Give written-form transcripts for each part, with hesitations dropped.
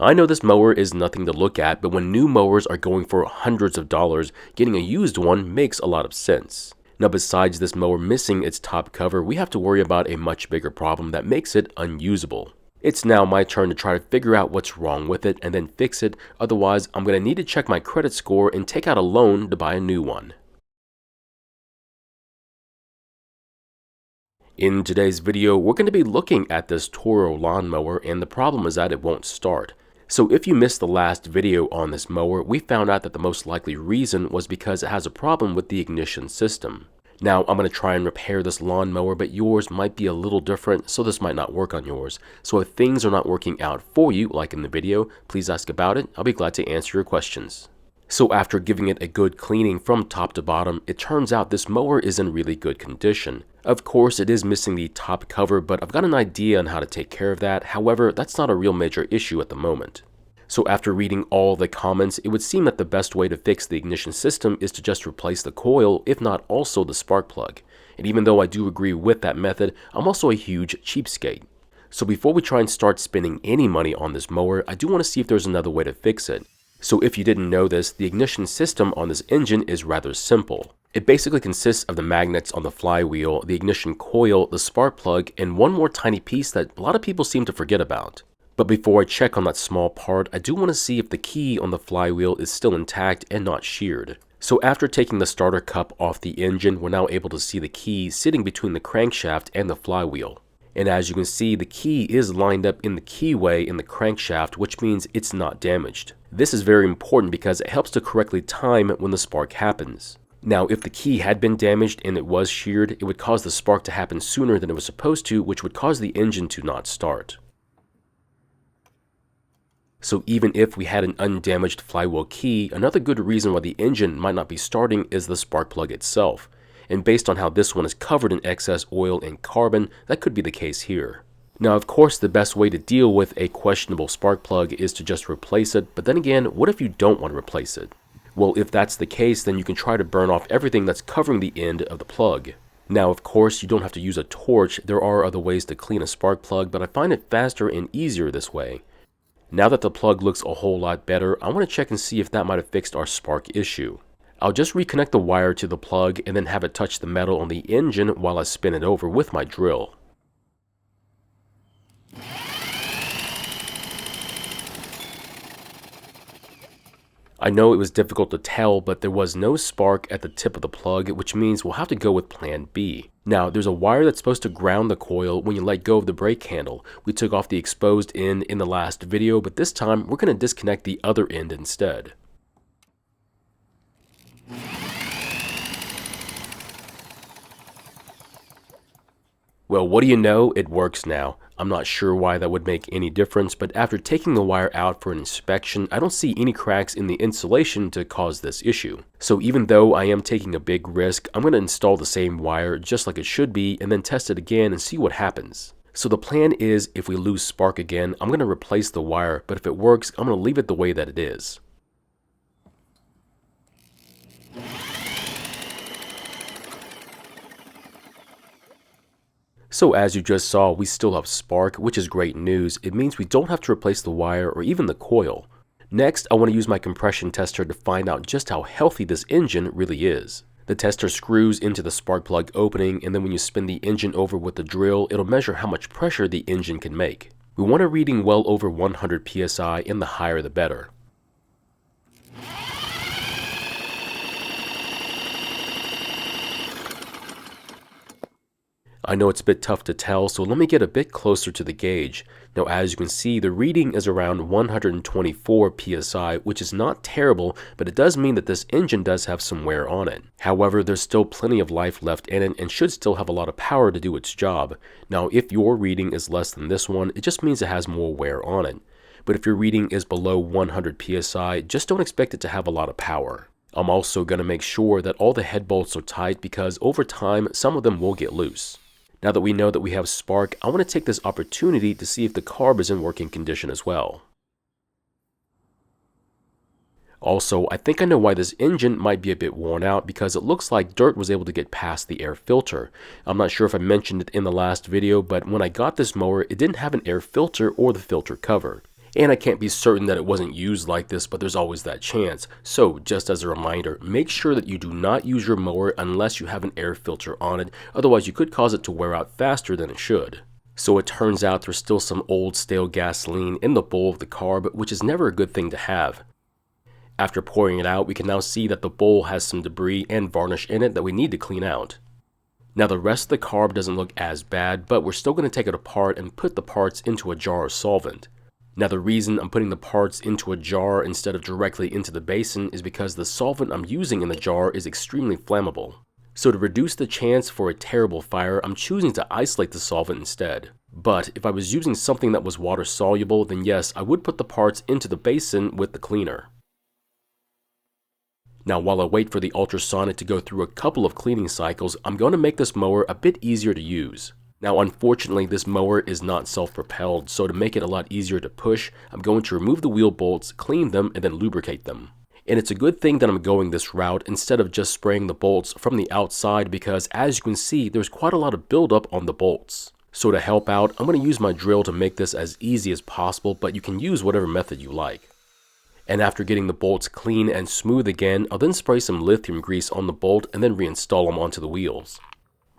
I know this mower is nothing to look at, but when new mowers are going for hundreds of dollars, getting a used one makes a lot of sense. Now besides this mower missing its top cover, we have to worry about a much bigger problem that makes it unusable. It's now my turn to try to figure out what's wrong with it and then fix it, otherwise I'm going to need to check my credit score and take out a loan to buy a new one. In today's video, we're going to be looking at this Toro lawnmower, and the problem is that it won't start. So if you missed the last video on this mower, we found out that the most likely reason was because it has a problem with the ignition system. Now I'm going to try and repair this lawnmower, but yours might be a little different, so this might not work on yours. So if things are not working out for you, like in the video, please ask about it. I'll be glad to answer your questions. So after giving it a good cleaning from top to bottom, it turns out this mower is in really good condition. Of course, it is missing the top cover, but I've got an idea on how to take care of that. However, that's not a real major issue at the moment. So after reading all the comments, it would seem that the best way to fix the ignition system is to just replace the coil, if not also the spark plug. And even though I do agree with that method, I'm also a huge cheapskate. So before we try and start spending any money on this mower, I do want to see if there's another way to fix it. So if you didn't know this, the ignition system on this engine is rather simple. It basically consists of the magnets on the flywheel, the ignition coil, the spark plug, and one more tiny piece that a lot of people seem to forget about. But before I check on that small part, I do want to see if the key on the flywheel is still intact and not sheared. So after taking the starter cup off the engine, we're now able to see the key sitting between the crankshaft and the flywheel. And as you can see, the key is lined up in the keyway in the crankshaft, which means it's not damaged. This is very important because it helps to correctly time when the spark happens. Now, if the key had been damaged and it was sheared, it would cause the spark to happen sooner than it was supposed to, which would cause the engine to not start. So even if we had an undamaged flywheel key, another good reason why the engine might not be starting is the spark plug itself. And based on how this one is covered in excess oil and carbon, that could be the case here. Now, of course, the best way to deal with a questionable spark plug is to just replace it, but then again, what if you don't want to replace it? Well, if that's the case, then you can try to burn off everything that's covering the end of the plug. Now, of course, you don't have to use a torch. There are other ways to clean a spark plug, but I find it faster and easier this way. Now that the plug looks a whole lot better, I want to check and see if that might have fixed our spark issue. I'll just reconnect the wire to the plug and then have it touch the metal on the engine while I spin it over with my drill. I know it was difficult to tell, but there was no spark at the tip of the plug, which means we'll have to go with plan B. Now, there's a wire that's supposed to ground the coil when you let go of the brake handle. We took off the exposed end in the last video, but this time we're going to disconnect the other end instead. Well, what do you know? It works now. I'm not sure why that would make any difference, but after taking the wire out for an inspection, I don't see any cracks in the insulation to cause this issue. So even though I am taking a big risk, I'm going to install the same wire just like it should be and then test it again and see what happens. So the plan is, if we lose spark again, I'm going to replace the wire, but if it works, I'm going to leave it the way that it is. So as you just saw, we still have spark, which is great news. It means we don't have to replace the wire or even the coil. Next, I want to use my compression tester to find out just how healthy this engine really is. The tester screws into the spark plug opening, and then when you spin the engine over with the drill, it'll measure how much pressure the engine can make. We want a reading well over 100 psi, and the higher the better. I know it's a bit tough to tell, so let me get a bit closer to the gauge. Now, as you can see, the reading is around 124 psi, which is not terrible, but it does mean that this engine does have some wear on it. However, there's still plenty of life left in it and should still have a lot of power to do its job. Now, if your reading is less than this one, it just means it has more wear on it. But if your reading is below 100 psi, just don't expect it to have a lot of power. I'm also going to make sure that all the head bolts are tight because over time, some of them will get loose. Now that we know that we have spark, I want to take this opportunity to see if the carb is in working condition as well. Also, I think I know why this engine might be a bit worn out because it looks like dirt was able to get past the air filter. I'm not sure if I mentioned it in the last video, but when I got this mower, it didn't have an air filter or the filter cover. And I can't be certain that it wasn't used like this, but there's always that chance. So just as a reminder, make sure that you do not use your mower unless you have an air filter on it, otherwise you could cause it to wear out faster than it should. So it turns out there's still some old stale gasoline in the bowl of the carb, which is never a good thing to have. After pouring it out, we can now see that the bowl has some debris and varnish in it that we need to clean out. Now the rest of the carb doesn't look as bad, but we're still going to take it apart and put the parts into a jar of solvent. Now the reason I'm putting the parts into a jar instead of directly into the basin is because the solvent I'm using in the jar is extremely flammable. So to reduce the chance for a terrible fire, I'm choosing to isolate the solvent instead. But if I was using something that was water soluble, then yes, I would put the parts into the basin with the cleaner. Now while I wait for the ultrasonic to go through a couple of cleaning cycles, I'm going to make this mower a bit easier to use. Now unfortunately this mower is not self-propelled, so to make it a lot easier to push, I'm going to remove the wheel bolts, clean them, and then lubricate them. And it's a good thing that I'm going this route instead of just spraying the bolts from the outside, because as you can see there's quite a lot of buildup on the bolts. So to help out, I'm going to use my drill to make this as easy as possible, but you can use whatever method you like. And after getting the bolts clean and smooth again, I'll then spray some lithium grease on the bolt and then reinstall them onto the wheels.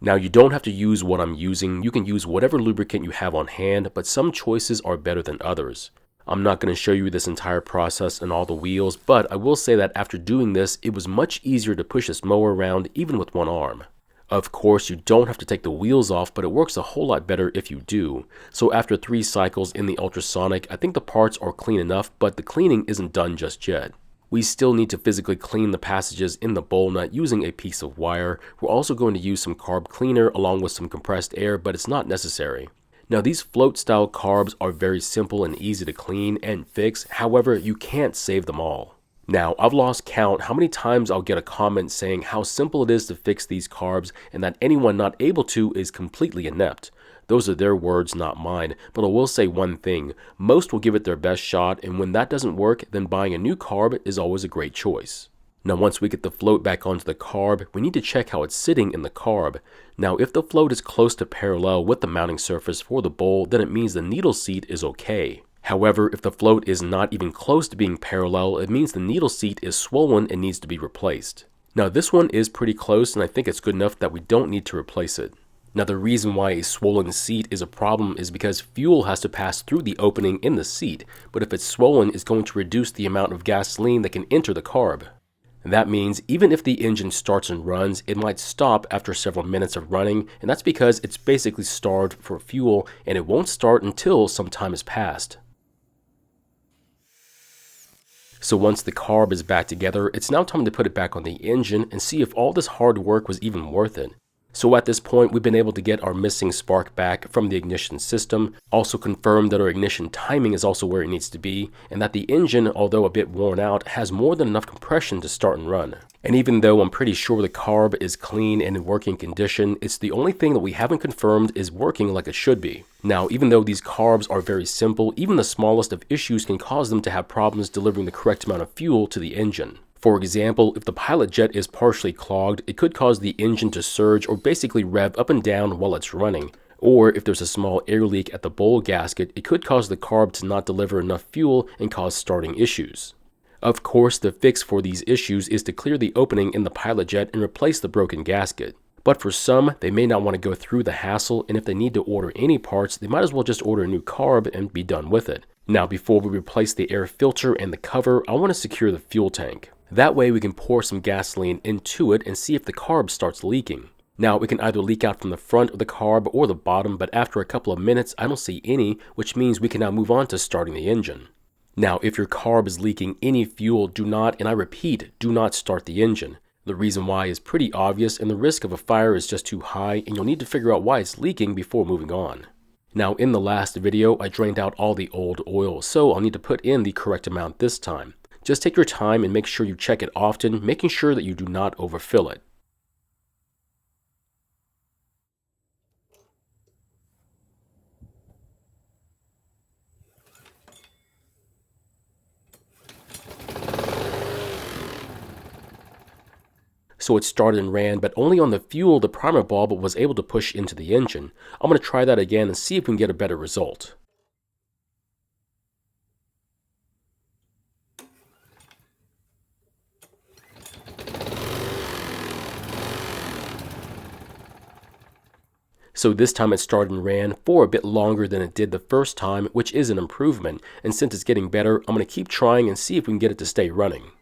Now you don't have to use what I'm using, you can use whatever lubricant you have on hand, but some choices are better than others. I'm not going to show you this entire process and all the wheels, but I will say that after doing this, it was much easier to push this mower around even with one arm. Of course, you don't have to take the wheels off, but it works a whole lot better if you do. So after 3 cycles in the ultrasonic, I think the parts are clean enough, but the cleaning isn't done just yet. We still need to physically clean the passages in the bowl nut using a piece of wire. We're also going to use some carb cleaner along with some compressed air, but it's not necessary. Now these float style carbs are very simple and easy to clean and fix, however you can't save them all. Now, I've lost count how many times I'll get a comment saying how simple it is to fix these carbs and that anyone not able to is completely inept. Those are their words, not mine, but I will say one thing. Most will give it their best shot, and when that doesn't work, then buying a new carb is always a great choice. Now once we get the float back onto the carb, we need to check how it's sitting in the carb. Now if the float is close to parallel with the mounting surface for the bowl, then it means the needle seat is okay. However, if the float is not even close to being parallel, it means the needle seat is swollen and needs to be replaced. Now this one is pretty close, and I think it's good enough that we don't need to replace it. Now the reason why a swollen seat is a problem is because fuel has to pass through the opening in the seat, but if it's swollen, it's going to reduce the amount of gasoline that can enter the carb. That means even if the engine starts and runs, it might stop after several minutes of running, and that's because it's basically starved for fuel and it won't start until some time has passed. So once the carb is back together, it's now time to put it back on the engine and see if all this hard work was even worth it. So at this point, we've been able to get our missing spark back from the ignition system, also confirm that our ignition timing is also where it needs to be, and that the engine, although a bit worn out, has more than enough compression to start and run. And even though I'm pretty sure the carb is clean and in working condition, it's the only thing that we haven't confirmed is working like it should be. Now, even though these carbs are very simple, even the smallest of issues can cause them to have problems delivering the correct amount of fuel to the engine. For example, if the pilot jet is partially clogged, it could cause the engine to surge or basically rev up and down while it's running. Or if there's a small air leak at the bowl gasket, it could cause the carb to not deliver enough fuel and cause starting issues. Of course, the fix for these issues is to clear the opening in the pilot jet and replace the broken gasket. But for some, they may not want to go through the hassle, and if they need to order any parts, they might as well just order a new carb and be done with it. Now, before we replace the air filter and the cover, I want to secure the fuel tank. That way we can pour some gasoline into it and see if the carb starts leaking. Now, it can either leak out from the front of the carb or the bottom, but after a couple of minutes, I don't see any, which means we can now move on to starting the engine. Now, if your carb is leaking any fuel, do not, and I repeat, do not start the engine. The reason why is pretty obvious, and the risk of a fire is just too high, and you'll need to figure out why it's leaking before moving on. Now, in the last video, I drained out all the old oil, so I'll need to put in the correct amount this time. Just take your time and make sure you check it often, making sure that you do not overfill it. So it started and ran, but only on the fuel the primer bulb was able to push into the engine. I'm going to try that again and see if we can get a better result. So this time it started and ran for a bit longer than it did the first time, which is an improvement, and since it's getting better, I'm going to keep trying and see if we can get it to stay running.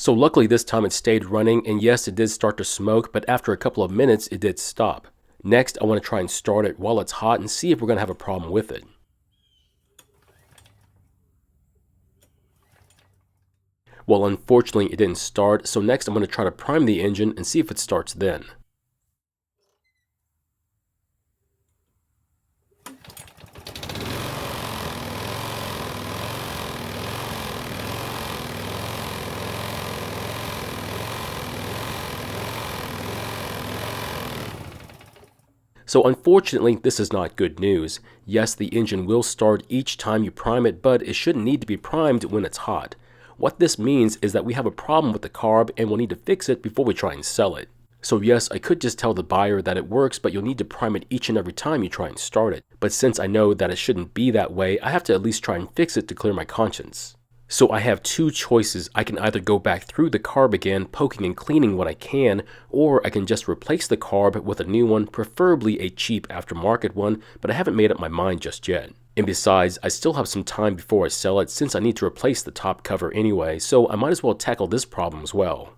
So luckily this time it stayed running, and yes, it did start to smoke, but after a couple of minutes it did stop. Next, I want to try and start it while it's hot and see if we're going to have a problem with it. Well, unfortunately it didn't start, so next I'm going to try to prime the engine and see if it starts then. So unfortunately, this is not good news. Yes, the engine will start each time you prime it, but it shouldn't need to be primed when it's hot. What this means is that we have a problem with the carb and we'll need to fix it before we try and sell it. So yes, I could just tell the buyer that it works, but you'll need to prime it each and every time you try and start it. But since I know that it shouldn't be that way, I have to at least try and fix it to clear my conscience. So I have two choices. I can either go back through the carb again, poking and cleaning what I can, or I can just replace the carb with a new one, preferably a cheap aftermarket one, but I haven't made up my mind just yet. And besides, I still have some time before I sell it since I need to replace the top cover anyway, so I might as well tackle this problem as well.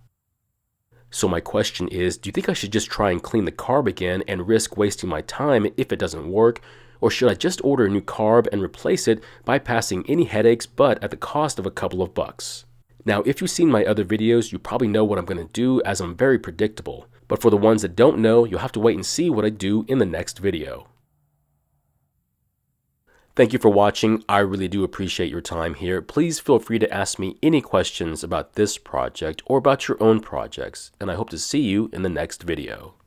So my question is, do you think I should just try and clean the carb again and risk wasting my time if it doesn't work? Or should I just order a new carb and replace it, bypassing any headaches but at the cost of a couple of bucks? Now, if you've seen my other videos, you probably know what I'm going to do as I'm very predictable. But for the ones that don't know, you'll have to wait and see what I do in the next video. Thank you for watching. I really do appreciate your time here. Please feel free to ask me any questions about this project or about your own projects, and I hope to see you in the next video.